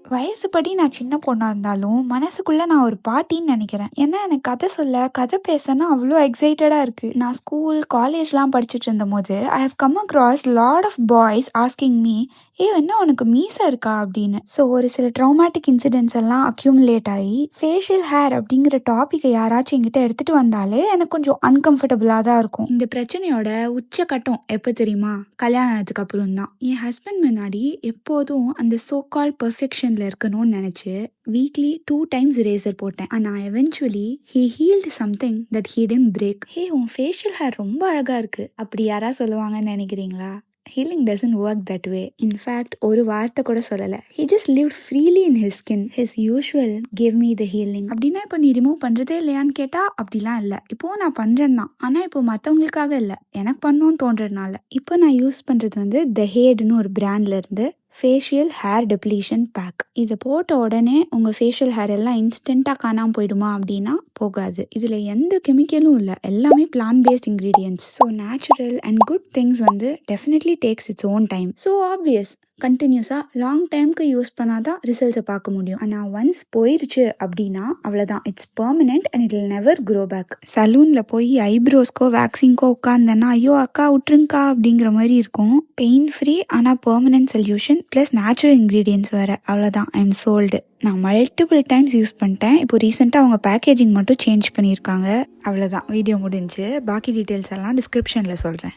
வயசுப்படி நான் சின்ன பொண்ணா இருந்தாலும், மனசுக்குள்ள நான் ஒரு பாட்டின்னு நெனைக்கிறேன். ஏன்னா, எனக்கு கதை சொல்ல, கதை பேசன்னா அவ்ளோ எக்ஸைட்டடா இருக்கு. நான் ஸ்கூல், காலேஜ்லாம் படிச்சுட்டு இருந்தபோது, I have come across lot of boys asking me, "ஏய் என்ன உனக்கு மீசை இருக்கா?" அப்படின்னு. ஸோ ஒரு சில ட்ராமாட்டிக் இன்சிடென்ட்ஸ் எல்லாம் அக்யூமுலேட் ஆகி, ஃபேஷியல் ஹேர் அப்படிங்கிற டாபிக்கை யாராச்சும் என்கிட்ட எடுத்துட்டு வந்தாலே எனக்கு கொஞ்சம் அன்கம்ஃபர்டபுளா தான் இருக்கும். இந்த பிரச்சனையோட உச்சக்கட்டம் எப்போ தெரியுமா? கல்யாணத்துக்கு அப்புறம் தான். என் ஹஸ்பண்ட் முன்னாடி எப்போதும் அந்த சோ கால் பெர்ஃபெக்ஷன்ல இருக்கணும்னு நினைச்சு வீக்லி 2 டைம்ஸ் ரேசர் போட்டேன். ஆனா eventually he held something that he didn't break. Hey உன் ஃபேஷியல் ஹேர் ரொம்ப அழகா இருக்கு அப்படி யாரா சொல்லுவாங்கன்னு நினைக்கிறீங்களா? Healing doesn't work that way. In fact, ஒரு வார்த்தை கூட சொல்லல. He just lived freely in his skin. His usual gave me the healing. அப்படின்னா இப்போ நீ ரிமூவ் பண்றதே இல்லையான்னு கேட்டா அப்படிலாம் இல்லை. இப்போ நான் பண்றேன் தான். ஆனா இப்போ மற்றவங்களுக்காக இல்லை, எனக்கு பண்ணணும்னு தோன்றதுனால. இப்போ நான் யூஸ் பண்றது வந்து The Hadeன்னு ஒரு பிராண்ட்ல இருந்து ஃபேஷியல் ஹேர் டெப்ளீஷன் பேக். இதை போட்ட உடனே உங்கள் ஃபேஷியல் ஹேர் எல்லாம் இன்ஸ்டண்ட்டாக காணாமல் போயிடுமா அப்படின்னா போகாது. இதில் எந்த கெமிக்கலும் இல்லை, எல்லாமே plant based ingredients. So natural and good things வந்து definitely takes its own time. So obvious கண்டினியூஸாக லாங் டைமுக்கு யூஸ் பண்ணாதான் ரிசல்ட்ஸை பார்க்க முடியும். ஆனால் ஒன்ஸ் போயிடுச்சு அப்படின்னா அவ்வளோதான், it's permanent and it will never grow back. சலூனில் போய் ஐப்ரோஸ்க்கோ வேக்சிங்க்கோ உட்காந்தேன்னா ஐயோ அக்கா விட்டுருங்கக்கா அப்படிங்கிற மாதிரி இருக்கும். பெயின் ஃப்ரீ ஆனால் permanent solution plus natural ingredients வேறு. அவ்வளோதான், ஐ எம் சோல்டு. நான் மல்டிபிள் டைம்ஸ் யூஸ் பண்ணிட்டேன். இப்போ ரீசெண்டாக அவங்க பேக்கேஜிங் மட்டும் சேஞ்ச் பண்ணியிருக்காங்க. அவ்வளோதான், வீடியோ முடிஞ்சு. பாக்கி டீட்டெயில்ஸ் எல்லாம் டிஸ்கிரிப்ஷனில் சொல்கிறேன்.